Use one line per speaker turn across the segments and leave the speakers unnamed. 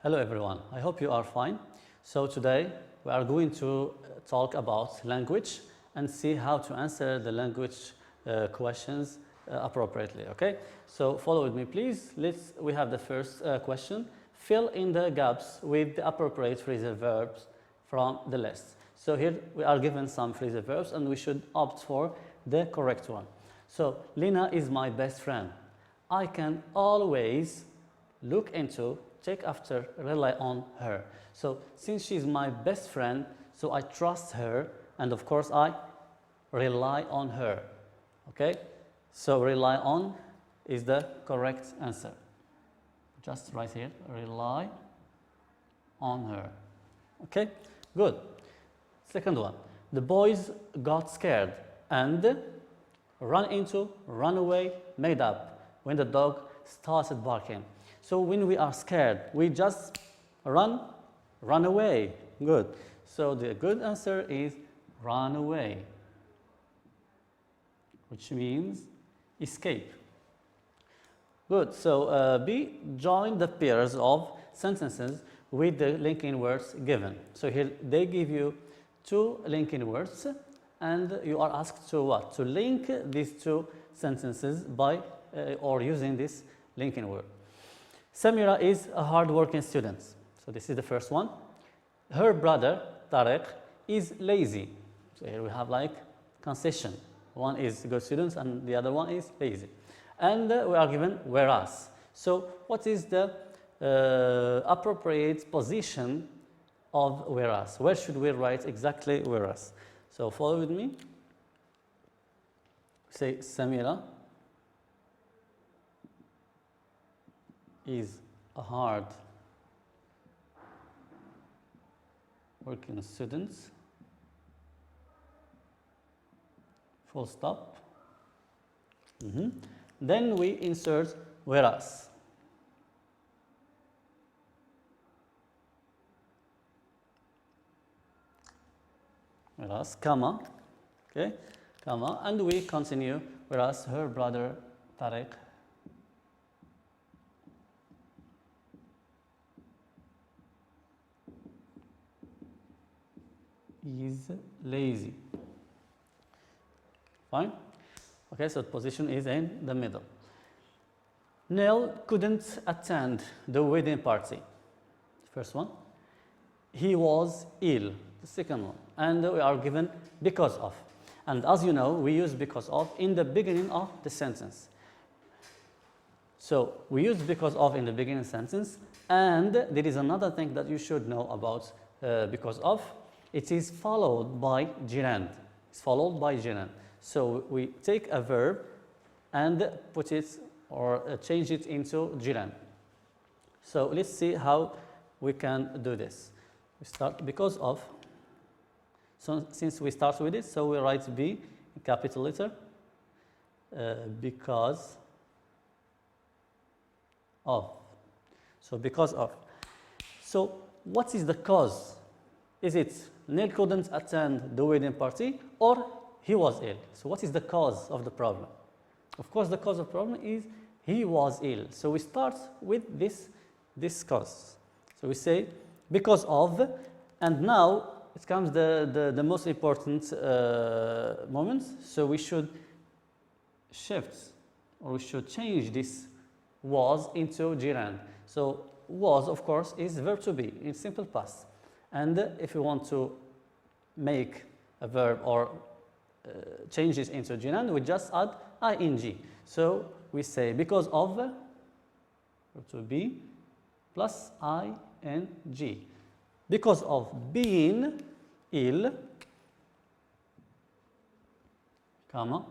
Hello everyone, I hope you are fine. So today we are going to talk about language and see how to answer the language questions appropriately, okay? So follow with me please. We have the first question. Fill in the gaps with the appropriate phrasal verbs from the list. So here we are given some phrasal verbs and we should opt for the correct one. So Lina is my best friend. I can always look into, take after, rely on her. So since she's my best friend, so I trust her and of course I rely on her. Okay? So rely on is the correct answer. Just right here, rely on her. Okay? Good. Second one. The boys got scared and run into, run away, made up when the dog started barking. So when we are scared, we just run away. Good. So the good answer is run away, which means escape. Good. So B, join the pairs of sentences with the linking words given. So here they give you two linking words and you are asked to what? To link these two sentences by or using this linking word. Samira is a hard-working student. So this is the first one. Her brother, Tarek, is lazy. So here we have like concession. One is good students and the other one is lazy. And we are given whereas. So what is the appropriate position of whereas? Where should we write exactly whereas? So follow with me. Say Samira is a hard working student, full stop. Then we insert whereas. Whereas, comma, okay, comma, and we continue, whereas her brother Tarek is lazy. Fine? Okay, so the position is in the middle. Neil couldn't attend the wedding party. First one. He was ill. The second one. And we are given because of. And as you know, we use because of in the beginning of the sentence. So we use because of in the beginning sentence. And there is another thing that you should know about because of. It is followed by gerund. It's followed by gerund. So we take a verb and put it or change it into gerund. So let's see how we can do this. We start because of. So since we start with it, so we write B in capital letter because of. So because of. So what is the cause? Is it Neil couldn't attend the wedding party or he was ill? So what is the cause of the problem? Of course, the cause of the problem is he was ill. So we start with this cause. So we say because of, and now it comes the most important moment. So we should shift or we should change this was into gerund. So was, of course, is verb to be in simple past. And if you want to make a verb or change this into gerund, we just add ing. So we say because of verb to be plus ing. Because of being ill, comma,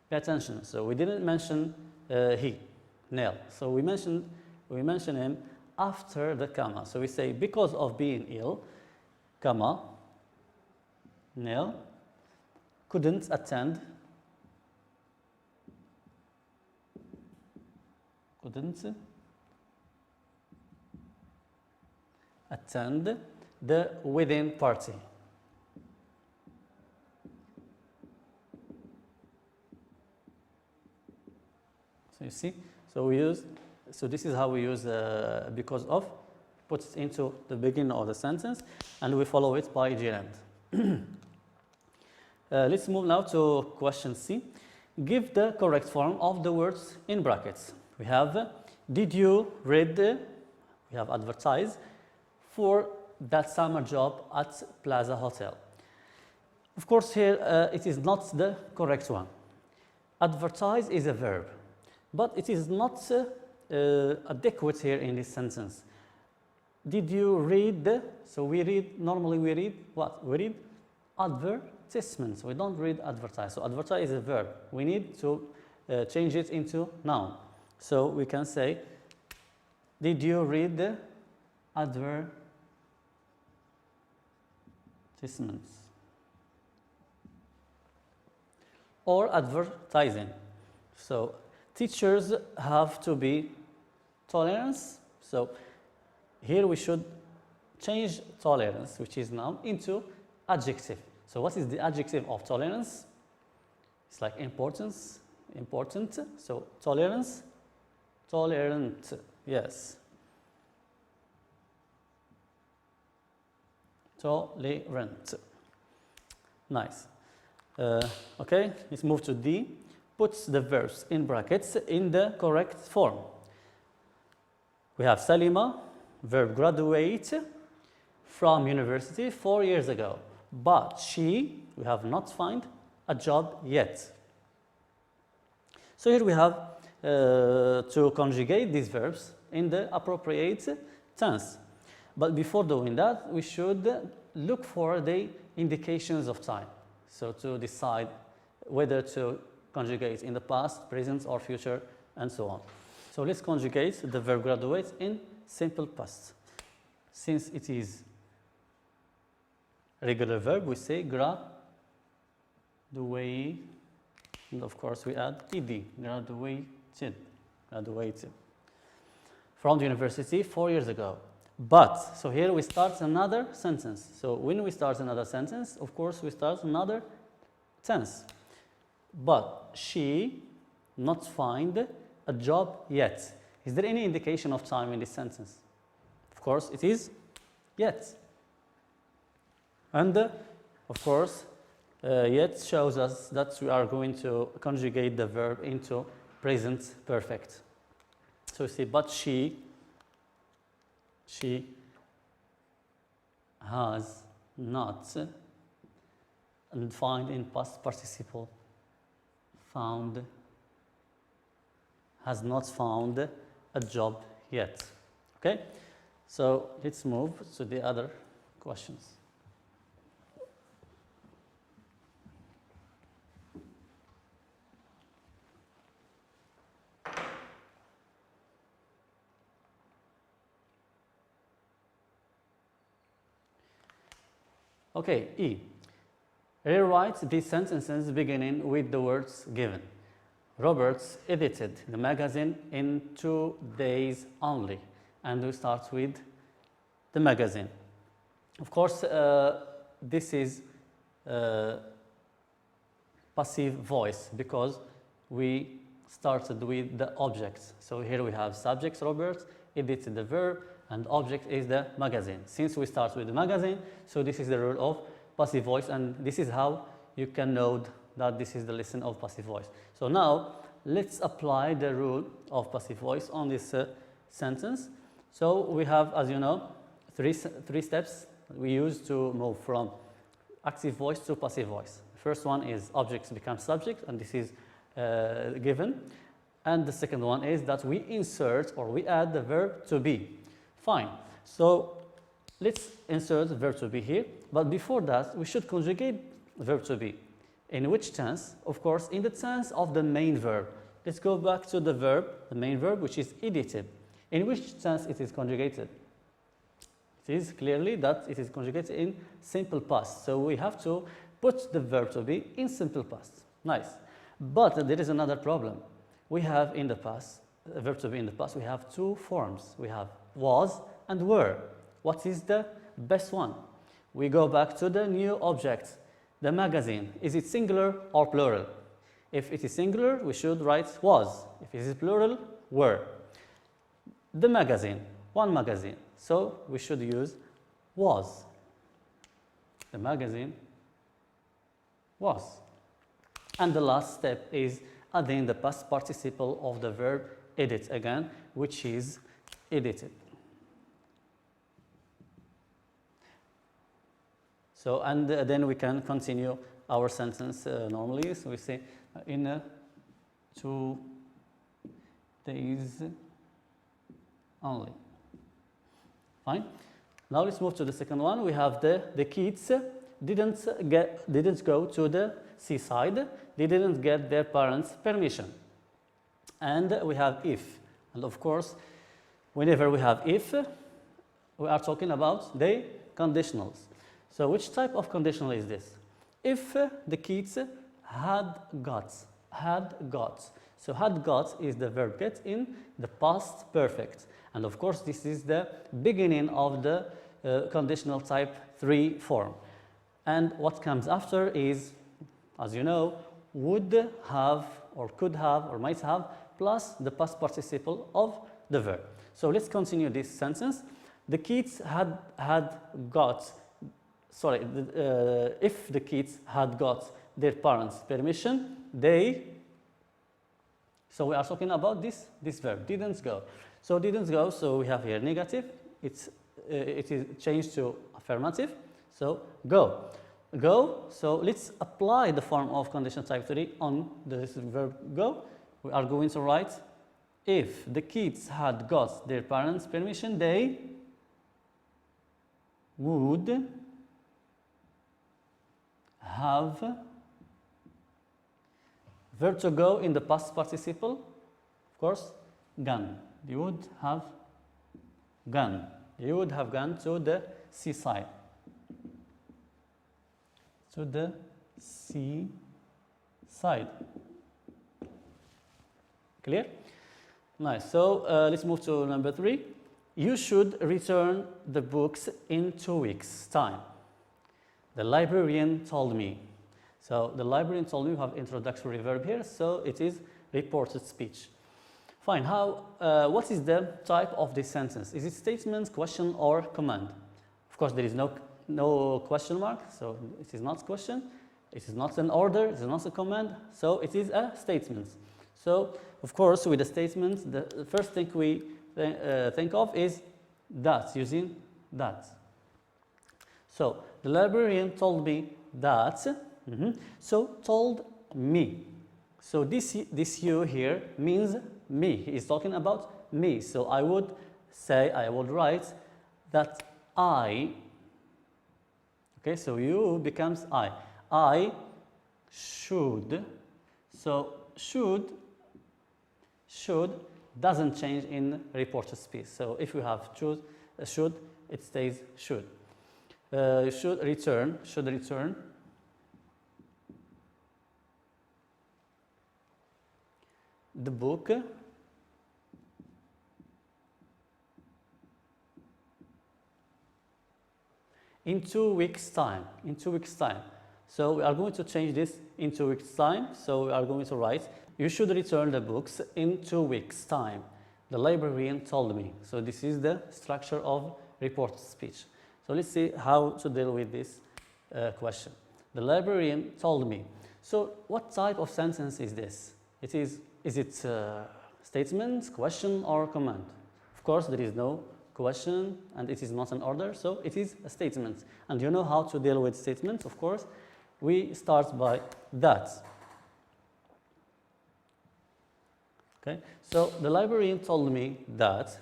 pay attention. So we didn't mention he, Neil. So we mention him after the comma. So we say because of being ill, comma, Neil couldn't attend the wedding party. So you see, so this is how we use because of put it into the beginning of the sentence, and we follow it by gerund. Let's move now to question C. Give the correct form of the words in brackets. We have, did you read, we have advertise for that summer job at Plaza Hotel. Of course, here it is not the correct one. Advertise is a verb, but it is not adequate here in this sentence. Did you read? So we read, normally we read what? We read advertisements. We don't read advertise. So advertise is a verb. We need to change it into noun. So we can say, did you read the advertisements? Or advertising. So teachers have to be tolerance. So here we should change tolerance, which is noun, into adjective. So what is the adjective of tolerance? It's like importance, important. So tolerance, tolerant, yes. Tolerant. Nice. Okay, let's move to D. Puts the verbs in brackets in the correct form. We have Salima, verb graduate from university 4 years ago, but we have not found a job yet. So here we have to conjugate these verbs in the appropriate tense. But before doing that, we should look for the indications of time. So to decide whether to conjugate in the past, present, or future, and so on. So let's conjugate the verb graduate in simple past. Since it is a regular verb, we say graduate, and of course we add ed, graduated from the university 4 years ago. But, so here we start another sentence. So when we start another sentence, of course we start another tense. But she not find a job yet. Is there any indication of time in this sentence? Of course it is yet. And of course yet shows us that we are going to conjugate the verb into present perfect. So we say, but she has not, and find in past participle, has not found a job yet. Okay, so let's move to the other questions. Okay, E. Rewrite these sentences beginning with the words given. Roberts edited the magazine in 2 days only. And we start with the magazine. Of course, this is passive voice because we started with the objects. So here we have subject, Roberts, edited the verb, and object is the magazine. Since we start with the magazine, so this is the rule of passive voice, and this is how you can know that this is the lesson of passive voice. So now, let's apply the rule of passive voice on this sentence. So we have, as you know, three steps we use to move from active voice to passive voice. The first one is objects become subject, and this is given. And the second one is that we insert or we add the verb to be. Fine. So let's insert the verb to be here. But before that, we should conjugate the verb to be. In which tense? Of course, in the tense of the main verb. Let's go back to the verb, the main verb, which is edited. In which tense it is conjugated? It is clearly that it is conjugated in simple past. So we have to put the verb to be in simple past. Nice. But there is another problem. We have in the past, the verb to be in the past, we have two forms. We have was and were. What is the best one? We go back to the new object, the magazine. Is it singular or plural? If it is singular, we should write was. If it is plural, were. The magazine. one magazine. So we should use was. The magazine was. And the last step is adding the past participle of the verb edit again, which is edited. So, and then we can continue our sentence normally. So we say, in 2 days only. Fine. Now let's move to the second one. We have the kids didn't go to the seaside. They didn't get their parents' permission. And we have if. And of course, whenever we have if, we are talking about the conditionals. So which type of conditional is this? If the kids had got. So had got is the verb get in the past perfect. And of course, this is the beginning of the conditional type 3 form. And what comes after is, as you know, would have or could have or might have plus the past participle of the verb. So let's continue this sentence. The kids if the kids had got their parents' permission, so we are talking about this verb, didn't go. So didn't go, so we have here negative, it is changed to affirmative, so go. Go, so let's apply the form of condition type 3 on this verb go. We are going to write, if the kids had got their parents' permission, they would have verb to go in the past participle, of course, gone. They would have gone. They would have gone to the seaside. To the seaside. Clear? Nice. So let's move to number 3. You should return the books in 2 weeks' time. The librarian told me. So the librarian told me, we have introductory verb here, so it is reported speech. Fine. What is the type of this sentence? Is it statement, question, or command? Of course, there is no question mark, so it is not question, it is not an order, it is not a command, so it is a statement. So, of course, with the statement, the first thing we think of is that, using that. So, the librarian told me that, so told me. So this you here means me, he is talking about me. So I would write that I, okay, so you becomes I. I should, so should doesn't change in reported speech. So if we have should, it stays should. Should return the book in 2 weeks' time. So we are going to change this in 2 weeks' time. So we are going to write, you should return the books in 2 weeks' time. The librarian told me. So this is the structure of reported speech. So let's see how to deal with this question. The librarian told me. So what type of sentence is this? Is it statement, question, or command? Of course, there is no question and it is not an order, so it is a statement. And you know how to deal with statements, of course. We start by that. Okay, so the librarian told me that,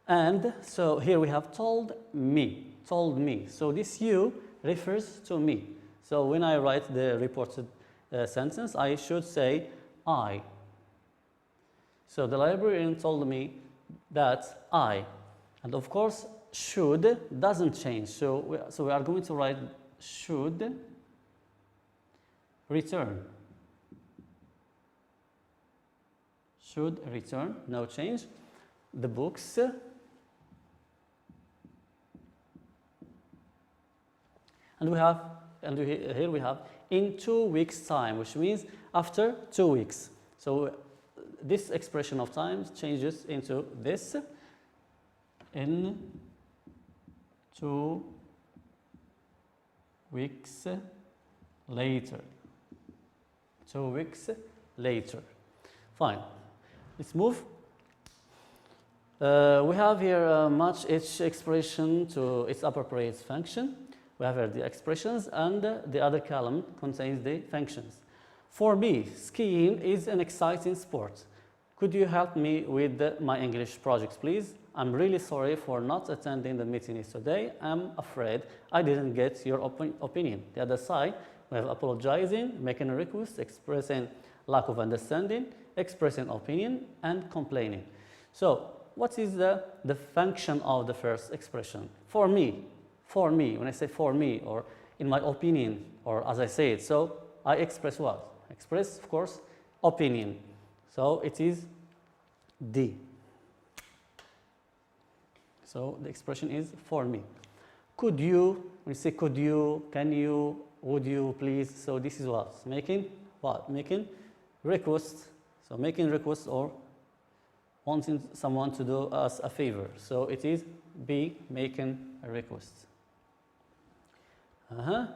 and so here we have told me. So this you refers to me. So when I write the reported sentence, I should say I. So the librarian told me that I, and of course should doesn't change. So we are going to write should return. Should return, no change. The books. And here we have in 2 weeks' time, which means after 2 weeks. So this expression of time changes into this in 2 weeks later. 2 weeks later. Fine. Let's move. We have here match each expression to its appropriate function. We have here the expressions, and the other column contains the functions. For me, skiing is an exciting sport. Could you help me with my English projects, please? I'm really sorry for not attending the meeting yesterday. I'm afraid I didn't get your opinion. The other side, we have apologizing, making a request, expressing lack of understanding, expressing opinion, and complaining. So, what is the function of the first expression? For me, when I say for me, or in my opinion, or as I say it, so I express what? Express, of course, opinion. So it is D. So the expression is for me. Could you, when you say could you, can you, would you, please, so this is what? Making what? Making requests. So making requests or wanting someone to do us a favor. So it is B, making a request. I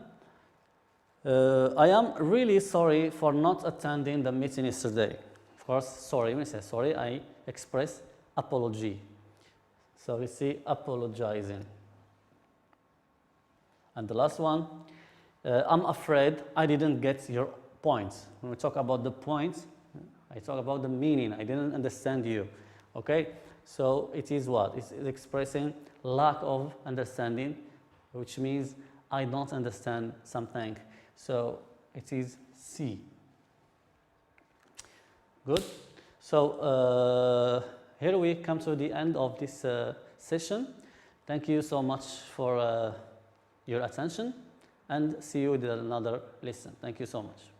am really sorry for not attending the meeting yesterday. Of course, sorry, when I say sorry, I express apology. So we see apologizing. And the last one, I'm afraid I didn't get your point. When we talk about the point, I talk about the meaning. I didn't understand you. Okay? So it is what? It's expressing lack of understanding, which means I don't understand something. So it is C. Good. So here we come to the end of this session. Thank you so much for your attention, and see you with another lesson. Thank you so much.